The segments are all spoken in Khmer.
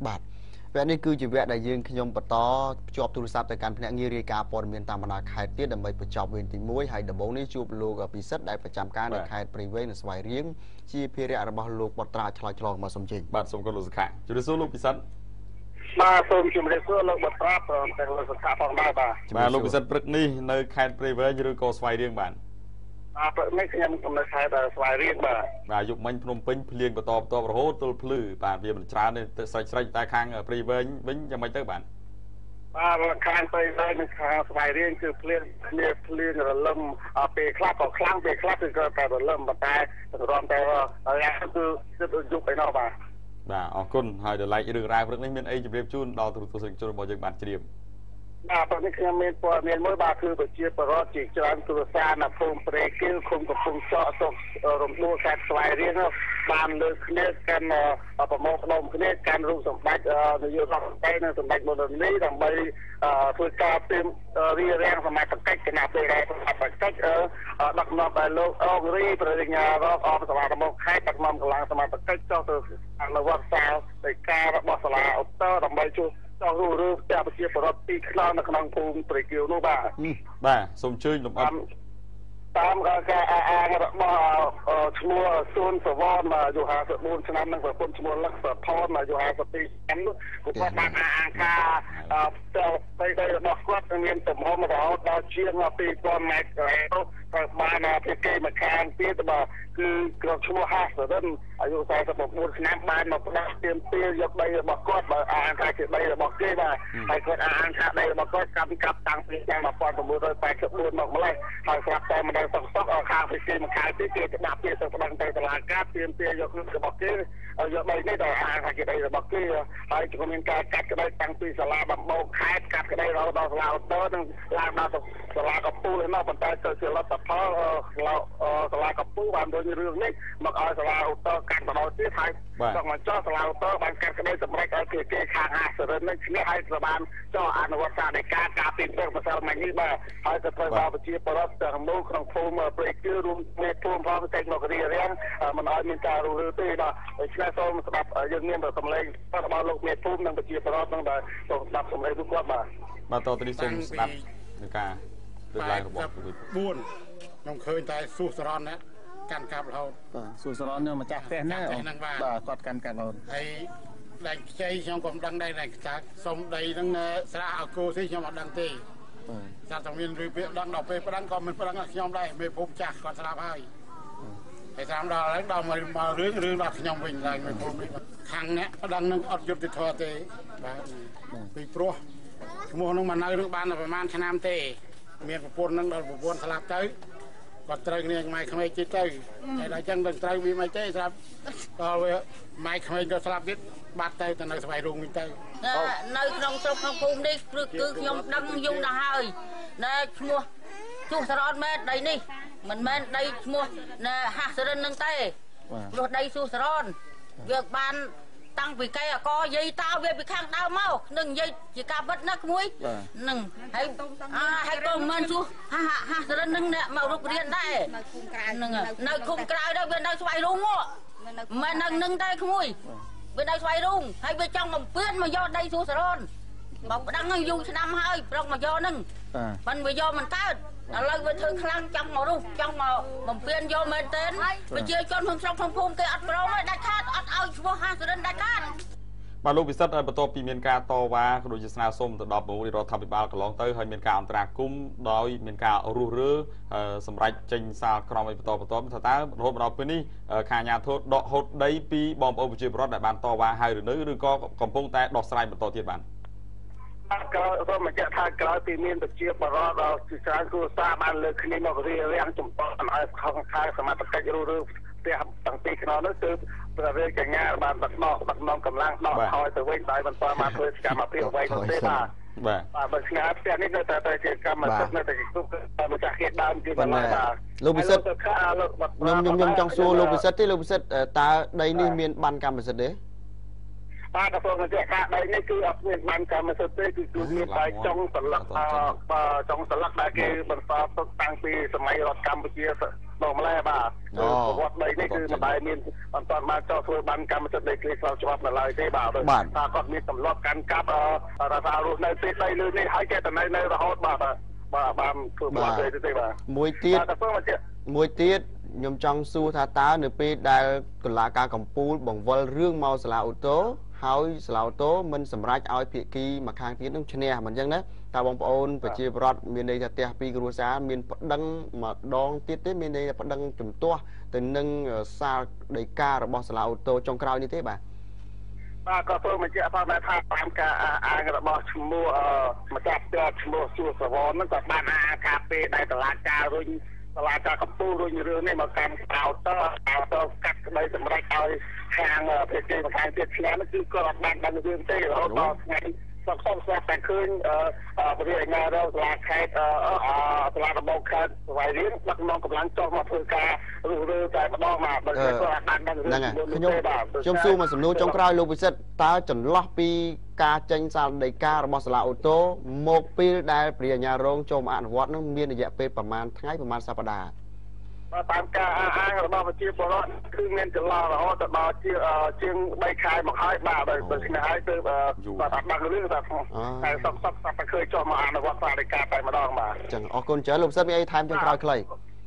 បាទវគ្គនេះគឺជាវគ្គដែលយើងខ្ញុំបន្តភ្ជាប់ទូរស័ព្ទទៅកាន់ភ្នាក់ងាររាយការណ៍ព័ត៌មានតាមបណ្ដាខេត្តទៀតដើម្បីបញ្ចប់វេនទី1ហើយដំបូងនេះជួបលោកពិសិដ្ឋដែលប្រចាំការនៅខេត្តព្រៃវែងនិងស្វាយរៀងជាភារៈរបស់លោកបត្រាឆ្លើយឆ្លងមកសូមជើញបាទសូមគោរពលោកសុខាជម្រាបសួរលោកពិសិដ្ឋបាទសូមជម្រាបសួរលោកបត្រាព្រមទាំងលោកសុខាផងដែរបាទលោកពិសិដ្ឋព្រឹកនេះនៅខេត្តព្រៃវែងឬក៏ស្វាយរៀងបាទព្រឹកនេះខ្ញុំនៅខេត្តស្វាយរៀងបាទយុគមិញភ្នំពេញភ្លៀងបន្តរហូតទល់ភ្លឺបាទវាមិនច្រើនទេស្រេចតែខាងព្រៃវែងវិញយ៉ាងម៉េចទៅបាទខាងព្រៃវែងនិងខាងស្វាយរៀងគឺភ្លៀងរលឹមពេលខ្លះក៏ខ្លាំងពេលខ្លះគឺក៏តែរលឹមប៉ុន្តែរំតែគឺយុគឯណោះបាទអរគុណហើយដល់ឡែករឿងរ៉ាវព្រឹកនេះមានអីជម្រាបជូនដល់ទូរទស្សនិកជនរបស់យើងបានជ្រាបបាទព្រឹកនេះខ្ញុំមានព័ត៌មានមួយបាទគឺប្រជាពលរដ្ឋជាច្រើនគ្រួសារនៅភូមិព្រែគីលឃុំកំពង់ចក់ស្រុករំដួលខេត្តស្វាយរៀងបានលើកគ្នាកាន់ប្រមូលផ្ដុំគ្នាកាន់រូបសម្ដេចនាយករដ្ឋមន្ត្រីនិងសម្ដេចមុននេះដើម្បីធ្វើការព្រៀមរៀបរៀងសមាជិកគណៈពេលដែលសមាជិកដឹកនាំដោយលោកអងរីប្រធានាធិបតីសាលាដំបងខេត្តដឹកនាំកម្លាំងសមាជិកចុះទៅអនុវត្តសារនៃការរបស់សាលាឧត្តរដើម្បីជួយចោះរូបផ្ទះប្រជាពលរដ្ឋ2ខ្នងនៅក្នុងភូមិព្រៃគីលនោះបាទសូមជើញលំអិតតាមការអះអាងរបស់ឈ្មោះស៊ុនសវនអាយុ54ឆ្នាំនិងប្រពន្ធឈ្មោះលឹកសថនអាយុ52ឆ្នាំនោះគាត់បានអះអាងថាផ្ទះដីរបស់គាត់មានទំហំរហូតដល់ជាង2000ម៉ែត្រក្រៅត្រូវបានភាគីម្ខាងទៀតបាទគឺគាត់ឈ្មោះហាសរិនអាយុ44ឆ្នាំបានមកផ្ដាស់ទាមទារយកដីរបស់គាត់បើអាងថាជាដីរបស់គេបាទហើយគាត់អាងថាដីរបស់គាត់កាប់តាំងពីឆ្នាំ1984មកម្លេះហើយស្រាប់តែមិនដែលសុខខាងភាគីម្ខាងទៀតគេដាក់ពាក្យទៅប្តឹងទៅតុលាការទាមទារយករបស់គេយកដីនេះដល់អាងថាជាដីរបស់គេហើយក៏មានការកាត់ក្តីតាំងពីសាលាដំបងខេត្តកាត់ក្តីរហូតដល់សាលាឧត្តរនិងឡើងដល់សាលាកំពូលឯណោះប៉ុន្តែទៅជាលទ្ធផលសាលាកំពូលបានដូចរឿងនេះមកឲ្យសាលាឧត្តរកាត់ម្ដងទៀតហើយចង់មកចោះសាលាឧត្តរបានកាត់ក្តីសម្រេចឲ្យគេខាងអាសរិននេះឈ្នះឲ្យត្រូវបានចោះអនុវត្តសារនៃការពីព្រឹកម្សិលមិញនេះបាទហើយក៏ត្រូវបានប្រជាពលរដ្ឋទាំងមូលក្នុងភូមិព្រៃគីរួមមេភូមិផងតែមករៀបរៀងមិនឲ្យមានការរស់រើទេបាទដូច្នេះសូមស្ដាប់យើងមានសម្លេងរបស់លោកមេភូមិនិងប្រជាពលរដ្ឋនឹងបាទសូមស្ដាប់សម្លេងរបស់គាត់បាទតទៅនេះសូមស្ដាប់នឹងការលើកឡើងរបស់4ខ្ញុំឃើញតែស៊ូសរ៉នណាកាន់កាប់រហូតបាទស៊ូសរ៉នម្ចាស់ផ្ទះណាបាទគាត់កាន់កាប់រហូតហើយដែកខ្ចីខ្ញុំក៏មិនដឹងដែរតែសុំដីហ្នឹងស្រាអកោទេខ្ញុំអត់ដឹងទេចាត់តែមានរឿងពាក្យដឹងដល់ពេលប្រឹងក៏មិនប្រឹងខ្ញុំដែរមេភូមិចាស់គាត់ស្លាប់ហើយស្រាំដល់ហើយដល់មករឿងដល់ខ្ញុំវិញឡើងមេភូមិនេះខាងអ្នកប្រឹងនឹងអត់យុត្តិធម៌ទេបាទពីព្រោះឈ្មោះនឹងមកនៅនឹងបានប្រហែលឆ្នាំទេមានប្រពន្ធនឹងដល់ប្រពន្ធស្លាប់ទៅគាត់ត្រូវគ្នាម៉ែក្មេងទៀតទៅហើយដល់ចឹងនឹងត្រូវវាមិនទេស្រាប់ដល់វាម៉ែក្មេងក៏ស្លាប់ទៀតបាត់ទៅនៅស្វ័យរុងវិញទៅនៅក្នុងស្រុកក្នុងភូមិនេះគឺខ្ញុំដឹងយូរណាស់ហើយដែលឈ្មោះជួសសរនមែនដីនេះមិនមែនដីឈ្មោះហាសរិននឹងទេព្រោះដីជួសសរនវាបានតាំងពីកែអកយាយតាវាពីខាងដើមមកនឹងនិយាយជាការពិតណាក្មួយនឹងហើយក៏មិនជួហាសរិននឹងអ្នកមករុករៀនដែរនៅឃុំក្រៅដែរវានៅស្វ័យរុងមិននឹងតែក្មួយវានៅស្វ័យរុងហើយវាចង់បំពេញមកយកដីជួសសរនមកប្តឹងឲ្យយូរឆ្នាំហើយប្រកមកយកនឹងមិនវាយកមិនកើតឥឡូវវាធ្វើខ្លាំងចង់មករុះចង់មកបំពេញយកមែនទេប្រជាជនក្នុងស្រុកក្នុងភូមិគេអត់ព្រមទេដាច់ខាតអត់ឲ្យឈ្មោះហាសរិនដាច់ខាតបាទលោកពិសិដ្ឋបន្ទាប់ពីមានការតវ៉ាក៏ដូចជាស្នើសុំទៅដល់មន្ត្រីរដ្ឋាភិបាលកន្លងទៅហើយមានការអន្តរាគមន៍ដោយមានការរុះរើសម្រាប់ចេញសាលក្រមឲ្យបន្តថាតើរហូតមកដល់ពេលនេះខាងអាជ្ញាធរដកហូតដីពីបងប្អូនប្រជាពលរដ្ឋដែលបានតវ៉ាហើយឬនៅឬក៏កំពុងតែដោះស្រាយបន្តទៀតបាទក្រោយសូមបញ្ជាក់ថាក្រោយពីមានប្រជាពលរដ្ឋដល់ជាច្រើនគ្រួសារបានលើកគ្នាមករៀបរៀងចំពោះឲ្យខាងសមាជិករុះរើផ្ទះតាំងពីខ្នងនោះគឺព្រះរាជកញ្ញាបានដឹកនាំកម្លាំងដកឲ្យទៅវិញដោយបន្តមកធ្វើសកម្មភាពអ្វីនោះទេបាទបើស្ងាត់ផ្ទះនេះនៅតែជាកម្មសិទ្ធិនៅតែគ្រប់ម្ចាស់គេដើមគេបានបាទលោកពិសិដ្ឋខ្ញុំចង់សួរលោកពិសិដ្ឋទេលោកពិសិដ្ឋតើដីនេះមានបានកម្មសិទ្ធិទេបាទក៏សូមបញ្ជាក់ថាដីនេះគឺអត់មានបានកម្មសិទ្ធិទេគឺមានតែចុងសន្លឹកចុងសន្លឹកដែលគេបន្តទុកតាំងពីសម័យរដ្ឋកម្ពុជា ដល់ម្លេះបាទប្រវត្តិដីនេះគឺមិនដែលមានអន្តរបានចោលធ្វើបានកម្មសិទ្ធិដីធ្លីស្របច្បាប់នៅឡើយទេបាទថាគាត់មានទម្លាប់កាន់កាប់រដ្ឋាភិបាលនៅពេលដីលើនេះហើយចេះតែនៅរហូតបាទបានធ្វើបាត់ទេបាទមួយទៀតខ្ញុំចង់សួរថាតើនៅពេលដែលតុលាការកំពូលបង្វិលរឿងមកសាលាឧទ្ធរហើយសាលាឧទ្ធរមិនសម្រេចឲ្យភាគីមួយខាងទៀតនឹងឈ្នះមិនអញ្ចឹងណាតើបងប្អូនប្រជាពលរដ្ឋមានន័យថាផ្ទះពីរគ្រួសារមានប្តឹងម្ដងទៀតទេមានន័យថាប្តឹងជំទាស់ទៅនឹងសាលដីការបស់សាលាឧទ្ធរចុងក្រោយនេះទេបាទក៏ធ្វើបញ្ជាក់ផងដែរថាតាមការអាងរបស់ឈ្មោះម្ចាស់ផ្ទះឈ្មោះសួរសវនហ្នឹងក៏បានអាការពេលដែលតុលាការរុញសាលាការកំពូលរុញរឿងនេះមកកាន់ក្រៅតកាត់ក្តីសម្រេចឲ្យខាងភាគីម្ខាងទៀតឈ្នះនោះគឺគាត់អត់បានដឹងរឿងទេរហូតដល់ថ្ងៃខ្ញុំស្រាប់តែឃើញបរិយាកាសរបស់សាលាខេត្តសាលាដំបងខេត្តស្វាយរៀងដឹកនាំកម្លាំងចុះមកធ្វើការរើតែម្ដងមកបើគាត់អត់បានដឹងរឿងខ្ញុំសួរមកសំណួរចុងក្រោយលោកវិសិទ្ធតើចន្លោះពីការចេញសាលដីការបស់សាលាអូតូមកពេលដែលព្រះអាជ្ញារងចូលមកអនុវត្តនឹងមានរយៈពេលប្រមាណថ្ងៃប្រមាណសប្តាហ៍តាមការអាងរបស់ប្រជាពលរដ្ឋគឺមានចន្លោះរហូតដល់ជាង3ខែមកហើយបាទបើស្នេះហើយទៅបាទអត់ដឹងរឿងតែសុខតែឃើញចុះមកអនុវត្តសាលដីកាតែម្ដងបាទអញ្ចឹងអរគុណច្រើនលោកវិសិទ្ធមានអីថែមចុងក្រោយខ្លី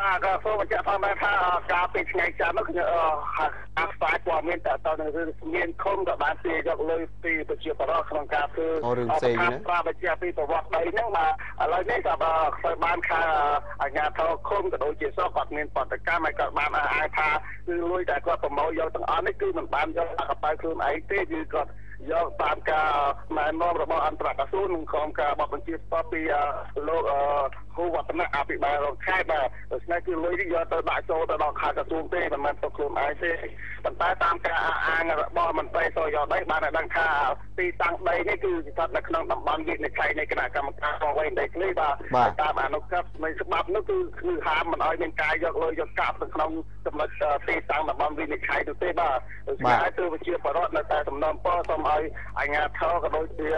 បាទក៏សូមបញ្ជាក់ផងដែរថាការពីថ្ងៃច័ន្ទនោះខ្ញុំស្ដាយព័ត៌មានតទៅនឹងរឿងមានឃុំក៏បានទាយកលុយពីប្រជាពលរដ្ឋក្នុងការធ្វើរឿងផ្សេងណាប្រាបញ្ជាក់ពីប្រវត្តិដីហ្នឹងបាទឥឡូវនេះក៏ធ្វើបានខាអាជ្ញាធរឃុំក៏ដូចជាសពគាត់មានបដកម្មហើយក៏បានអាយថាគឺលុយដែលគាត់ប្រមូលយកទាំងអស់នេះគឺមិនបានយកកប៉ៅខ្លួនឯងទេគឺគាត់យកតាមការណែនាំរបស់អន្តរក្រសួងនិងក្រុមការបបបញ្ជាស្ពតពីលោកគូវឌ្ឍនៈអភិបាលរដ្ឋខេត្តបាទដូច្នេះគឺលុយនេះយកទៅដាក់ចូលទៅដល់ខាងក្រសួងទេមិនមែនទៅខ្លួនឯងទេប៉ុន្តែតាមការអាងរបស់មន្ត្រីសយោដីបានដឹងថាទីតាំងដីនេះគឺស្ថិតនៅក្នុងតំបន់វិនិច្ឆ័យនៃគណៈកម្មការកងវែងដីធ្លីបាទតាមអនុក្រឹត្យនៃច្បាប់នោះគឺហាមមិនឲ្យមានការយកលុយយកកាប់នៅក្នុងចំណុចទីតាំងតំបន់វិនិច្ឆ័យនោះទេបាទដូច្នេះហើយគឺវិជាបរដ្ឋនៅតែសំណូមពរសូមឲ្យអាជ្ញាធរក៏ដូចជា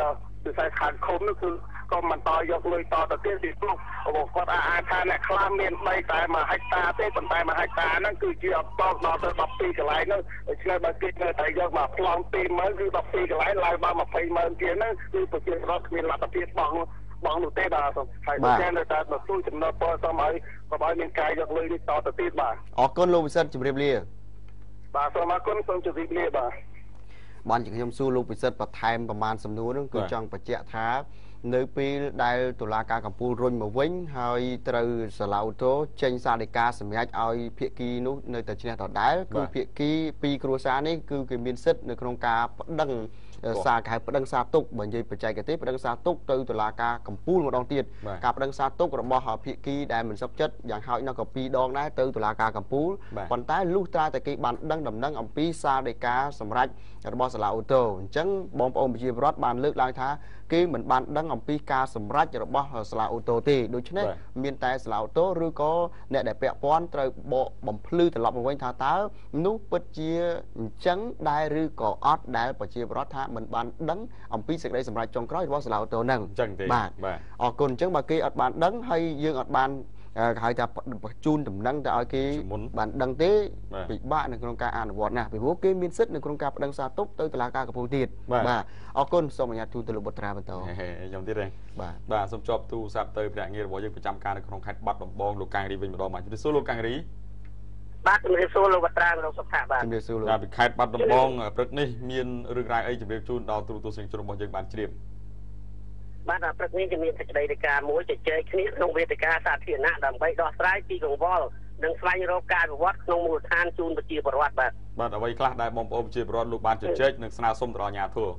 វិស័យខាងឃុំនោះគឺក៏មិនតយកលុយតទៅទៀតពីព្រោះគាត់អាចថាអ្នកខ្លះមានដីតែ1ហិកតាទេប៉ុន្តែ1ហិកតាហ្នឹងគឺជាអត់តដល់ទៅ12កន្លែងនោះដូច្នេះបើគេនៅតែយកមកប្លង់20000គឺ12កន្លែងឡើងមក20000ទៀតហ្នឹងគឺប្រជាពលរដ្ឋគ្មានលទ្ធភាពបងនោះទេបាទហើយដូច្នេះនៅតែទទួលចំណូលពលសូមឲ្យមានការយកលុយនេះតទៅទៀតបាទអរគុណលោកវិសិទ្ធជម្រាបលាបាទសូមអរគុណសូមជម្រាបលាបាទបានជាខ្ញុំសួរលោកពិសិដ្ឋបន្ថែមប្រមាណសំណួរនោះគឺចង់បញ្ជាក់ថានៅពេលដែលតុលាការកំពូលរុញមកវិញហើយត្រូវសាលាឧទ្ធរចេញសារដីកាសម្រេចឲ្យភាគីនោះនៅតែឈ្នះដដែលគឺភាគីពីរគ្រួសារនេះគឺគេមានសិទ្ធិនៅក្នុងការប្តឹងសារកៅប្តឹងសារទុកបើនិយាយបច្ចេកទេសប្តឹងសារទុកទៅតុលាការកំពូលម្ដងទៀតការប្តឹងសារទុករបស់ភាគីដែលមិនសុខចិត្តយ៉ាងហោចណាស់ក៏2ដងដែរទៅតុលាការកំពូលប៉ុន្តែលុះត្រាតែគេបានដឹងដំណឹងអំពីសារដីកាសម្រេចរបស់សាលាឧទ្ធរអញ្ចឹងបងប្អូនប្រជាពលរដ្ឋបានលើកឡើងថាគេមិនបានដឹងអំពីការសម្រេចរបស់សាលាឧទ្ធរទេដូច្នេះមានតែសាលាឧទ្ធរឬក៏អ្នកដែលពាក់ព័ន្ធត្រូវបកបំភ្លឺត្រឡប់មកវិញថាតើនោះពិតជាអញ្ចឹងដែរឬក៏អត់ដែលប្រជាពលរដ្ឋថាមិនបានដឹងអំពីសេចក្តីសម្រេចចុងក្រោយរបស់សាលាឧទ្ធរហ្នឹងអញ្ចឹងទេបាទអរគុណអញ្ចឹងបើគេអត់បានដឹងហើយយើងអត់បានគេហៅថាបញ្ជូនដំណឹងទៅឲ្យគេបានដឹងទេពិបាកនៅក្នុងការអនុវត្តណាស់ពីព្រោះគេមានសិទ្ធិនៅក្នុងការប្តឹងសារទុកទៅតុលាការកំពូលទៀតបាទអរគុណសូមអនុញ្ញាតជូនទៅលោកបុត្រាបន្តខ្ញុំទៀតទេបាទសូមជាប់ទូរស័ព្ទទៅភ្នាក់ងាររបស់យើងប្រចាំការនៅក្នុងខេត្តបាត់ដំបងលោកកាំងរីវិញម្ដងបាទជំរាបសួរលោកកាំងរីបាទជំរាបសួរលោកបុត្រាលោកសុខាបាទជំរាបសួរលោកពីខេត្តបាត់ដំបងព្រឹកនេះមានរឿងរ៉ាវអីជំរាបជូនដល់ទូរទស្សនិកជនរបស់យើងបានជ្រាបបាទព្រឹកនេះជំនាញសេចក្តីរាយការណ៍មួយជជែកគ្នាក្នុងវេទិកាសាធារណៈដើម្បីដោះស្រាយពីកង្វល់និងស្វែងរកការវិវត្តក្នុងមូលដ្ឋានជូនប្រជាពលរដ្ឋបាទអ្វីខ្លះដែលបងប្អូនប្រជាពលរដ្ឋលោកបានជជែកនិងស្នើសុំទៅដល់អាជ្ញាធរ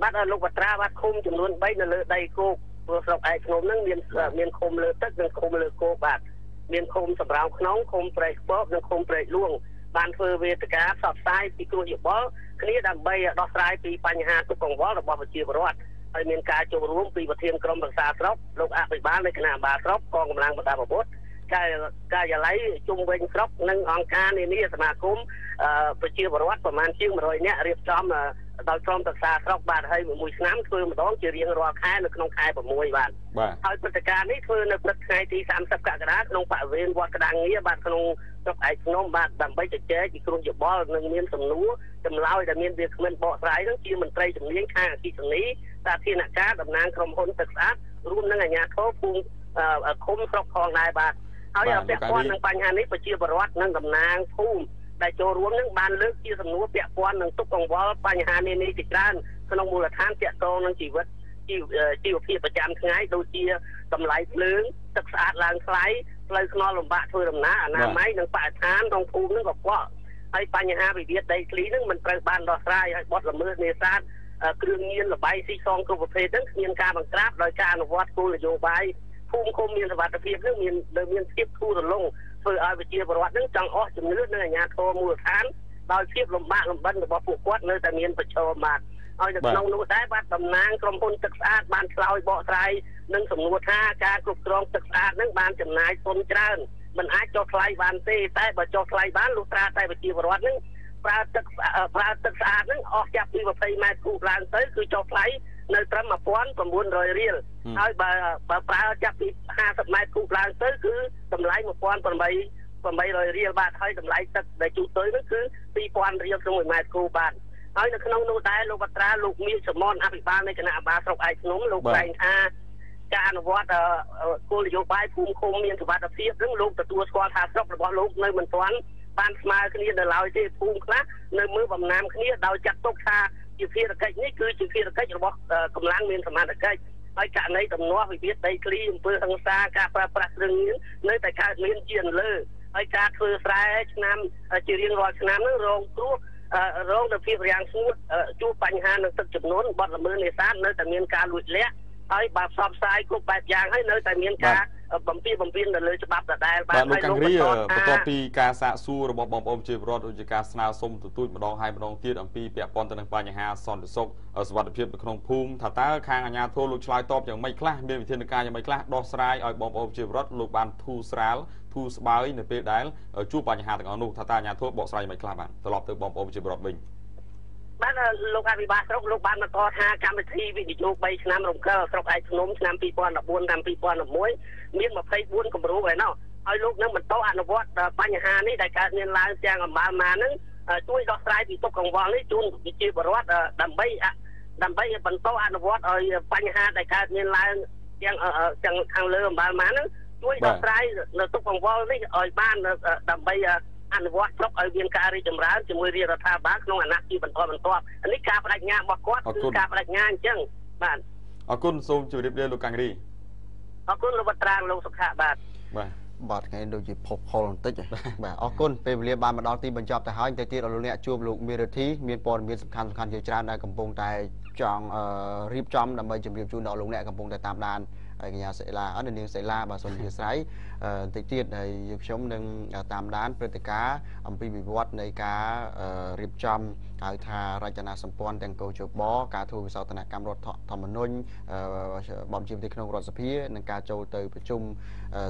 បាទលោកបត្រាបាទឃុំចំនួន3នៅលើដីគោកព្រោះស្រុកឯកភ្នំហ្នឹងមានឃុំលើទឹកនិងឃុំលើគោកបាទមានឃុំសម្រោងក្នុងឃុំព្រែកស្ពកនិងឃុំព្រែកលួងបានធ្វើវេទិកាផ្សព្វផ្សាយពីគ្រោះយោបល់គ្នាដើម្បីដោះស្រាយពីបញ្ហាទុក្ខកង្វល់របស់ប្រជាពលរដ្ឋហើយមានការចូលរួមពីប្រធានក្រុមប្រឹក្សាស្រុកលោកអភិបាលនៃគណៈបាលស្រុកកងកម្លាំងប្រដាប់អាវុធការិយាល័យជុំវិញស្រុកនិងអង្គការនានាសមាគមប្រជាពលរដ្ឋប្រមាណជាង100នាក់រៀបចំ ដោយក្រុមប្រឹក្សាស្រុកបាទហើយមួយឆ្នាំធ្វើម្ដងជារៀងរាល់ខែនៅក្នុងខែ6បាទហើយព្រឹត្តិការណ៍នេះធ្វើនៅព្រឹកថ្ងៃទី30កក្កដាក្នុងបរិវេណវត្តក្តាំងងារបាទក្នុងស្រុកឯកភ្នំបាទដើម្បីជជែកពីគ្រោះយោបល់និងមានសំណួរចម្លើយដែលមានវាគ្មិនបកស្រាយនឹងជាមន្ត្រីជំនាញខាងអគ្គិសនីសាធារណការតំណាងក្រុមហ៊ុនទឹកស្អាតរួមនឹងអាជ្ញាធរភូមិឃុំស្រុកផងដែរបាទហើយពាក់ព័ន្ធនឹងបញ្ហានេះប្រជាពលរដ្ឋនិងតំណាងភូមិដែលចូលរួមនឹងបានលើកជាសំណួរពាក់ព័ន្ធនឹងទុកកង្វល់បញ្ហានានាជាច្រើនក្នុងមូលដ្ឋានទាក់ទងនឹងជីវភាពប្រចាំថ្ងៃដូចជាតម្លៃភ្លើងទឹកស្អាតឡើងថ្លៃផ្លូវថ្នល់លំបាកធ្វើដំណើរអនាម័យនិងបរិស្ថានក្នុងភូមិនឹងក៏កក់ហើយបញ្ហាវិវាទដីធ្លីនឹងមិនត្រូវបានដោះស្រាយហើយបទល្មើសនេសាទគ្រឿងញៀនលបាយស៊ីសងគ្រប់ប្រភេទនឹងគ្មានការបង្ក្រាបដោយការអនុវត្តគោលនយោបាយភូមិឃុំមានសុវត្ថិភាពនឹងមានភាពធូររលុងធ្វើឲ្យប្រជាពលរដ្ឋនឹងចង់អស់ជំនឿនឹងអាជ្ញាធរមូលដ្ឋានដោយភាពលំបាកលំបិនរបស់ពួកគាត់នៅតែមានប្រឈមបាទហើយនៅក្នុងនោះដែរបាទតំណាងក្រុមហ៊ុនទឹកស្អាតបានឆ្លើយបកស្រាយនឹងសំណួរថាការគ្រប់គ្រងទឹកស្អាតនឹងបានចំណាយទុនច្រើនមិនអាចចុះថ្លៃបានទេតែបើចុះថ្លៃបានលុះត្រាតែប្រជាពលរដ្ឋនឹងប្រើទឹកស្អាតនឹងអស់ចាប់ពី20ម៉ែត្រគូបឡើងទៅគឺចុះថ្លៃនៅត្រឹម1900រៀលហើយបើប្រើចាប់ពី50ម៉ែត្រគូបឡើងទៅគឺតម្លៃ1800រៀលបាទហើយតម្លៃទឹកដែលជួសទៅនោះគឺ2000រៀលក្នុង1ម៉ែត្រគូបបាទហើយនៅក្នុងនោះដែរលោកវត្រាលោកមានសមនអភិបាលនៃគណៈអាបាលស្រុកឯកភ្នំលោកថ្លែងថាការអនុវត្តគោលនយោបាយភូមិឃុំមានសុវត្ថិភាពនឹងលោកទទួលស្គាល់ថាស្រុករបស់លោកនៅមិនទាន់បានស្មើគ្នានៅឡើយទេភូមិខ្លះនៅមើលបំណាំគ្នាដោយចាត់ទុកថាជាភារកិច្ចនេះគឺជាភារកិច្ចរបស់កម្លាំងមានសមត្ថកិច្ចហើយករណីដំណោះវិវាទដីធ្លីអំពើហិង្សាការប្រើប្រាស់គ្រឿងញៀននៅតែកើតមានជាលើហើយការធ្វើស្រែឆ្នាំជារៀងរាល់ឆ្នាំនឹងរងគ្រោះរងនៅភាពរាំងស្ងួតជួបបញ្ហានឹងទឹកចំនួនបទល្មើសនេសាទនៅតែមានការលួចលាក់ហើយបើផ្សព្វផ្សាយគ្រប់បែបយ៉ាងហើយនៅតែមានការបំពេញនៅលើច្បាប់ដដែលបាទលោកកាំងរីបន្ទាប់ពីការសាកសួររបស់បងប្អូនជាពលរដ្ឋដូចជាការស្នើសុំទទូចម្ដងហើយម្ដងទៀតអំពីពាក់ព័ន្ធទៅនឹងបញ្ហាសន្តិសុខសុវត្ថិភាពនៅក្នុងភូមិថាតើខាងអាជ្ញាធរលោកឆ្លើយតបយ៉ាងម៉េចខ្លះមានវិធានការយ៉ាងម៉េចខ្លះដោះស្រាយឲ្យបងប្អូនជាពលរដ្ឋលោកបានធូរស្រាលធូរស្បើយនៅពេលដែលជួបបញ្ហាទាំងអស់នោះថាតើអាជ្ញាធរបកស្រាយយ៉ាងម៉េចខ្លះបាទត្រឡប់ទៅបងប្អូនជាពលរដ្ឋវិញបាទលោកអភិបាលស្រុកលោកបានបន្តថាកម្មវិធីវិនិយោគ3ឆ្នាំរំកិលស្រុកឯកភ្នំឆ្នាំ2014ឆ្នាំ2011មាន24គម្រោងឯណោះហើយលោកនឹងបន្តអនុវត្តបញ្ហានេះដែលកើតមានឡើងទាំងអំបាលម៉ានឹងជួយដោះស្រាយពីទុកកង្វល់នេះជូនប្រជាពលរដ្ឋដើម្បីបន្តអនុវត្តឲ្យបញ្ហាដែលកើតមានឡើងទាំងខាងលើអំបាលម៉ានឹងជួយដោះស្រាយនៅទុកកង្វល់នេះឲ្យបានដើម្បីអនុវត្តស្រុកឲ្យមានការរីកចម្រើនជាមួយរាជរដ្ឋាភិបាលក្នុងអាណត្តិជាបន្តបន្ទាប់នេះការបដិញ្ញារបស់គាត់គឺការបដិញ្ញាអញ្ចឹងបាទអរគុណសូមជម្រាបលាលោកកាំងរីអរគុណលោកវត្រាលោកសុខៈបាទបាទថ្ងៃដូចជាផុសផុលបន្តិចបាទអរគុណពេលវេលាបានមកដល់ទីបញ្ចប់ទៅហើយទៅទៀតលោកអ្នកជួបលោកមេរិទ្ធីមានព័ត៌មានសំខាន់ជាច្រើនដែលកំពុងតែចង់រៀបចំដើម្បីជម្រាបជូនដល់លោកអ្នកកំពុងតែតាមដានហើយកញ្ញាសេឡាអត់នាងសេឡាបាទសូមអធិស្ឋានបន្តិចទៀតហើយយើងខ្ញុំនឹងតាមដានព្រឹត្តិការណ៍អំពីវិវត្តនៃការរៀបចំហៅថារចនាសម្ព័ន្ធទាំងកោជបការធ្វើវិសោធនកម្មរដ្ឋធម្មនុញ្ញបំជាមទីក្នុងរដ្ឋសភានិងការចូលទៅប្រជុំ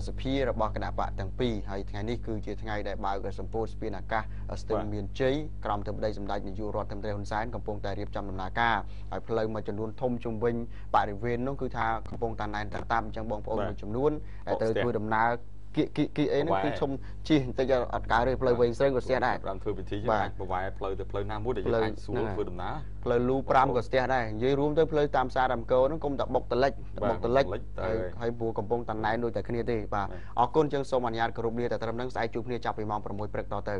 សភារបស់គណៈបកទាំងពីរហើយថ្ងៃនេះគឺជាថ្ងៃដែលបើកសម្ពោធស្ពានអាកាសស្ទឹងមានជ័យក្រមទៅប្តីសម្ដេចនាយករដ្ឋមន្ត្រីហ៊ុនសែនកំពុងតែរៀបចំដំណើរការហើយផ្លូវមួយចំនួនធំជុំវិញបរិវេណនោះគឺថាកំពុងតែណែនតាមអញ្ចឹងបងប្អូនមួយចំនួនដែលត្រូវធ្វើដំណើរគីអីហ្នឹងគឺឈុំជិះបន្តិចអត់កើផ្លូវវែងស្រើក៏ស្ទះដែរបានធ្វើពិធីយើងអាចប្រវាយផ្លូវទៅផ្លូវណាមួយដែលយើងអាចស្រួលធ្វើដំណើរផ្លូវលូ5ក៏ស្ទះដែរនិយាយរួមទៅផ្លូវតាមសារអង្គរហ្នឹងគុំតែបុកតលិចហើយពូកំពុងតែណែនដូចតែគ្នាទេបាទអរគុណយើងសូមអនុញ្ញាតគោរពលាតែត្រឹមហ្នឹងស្អែកជួបគ្នាចាប់ពីម៉ោង6ព្រឹកតទៅ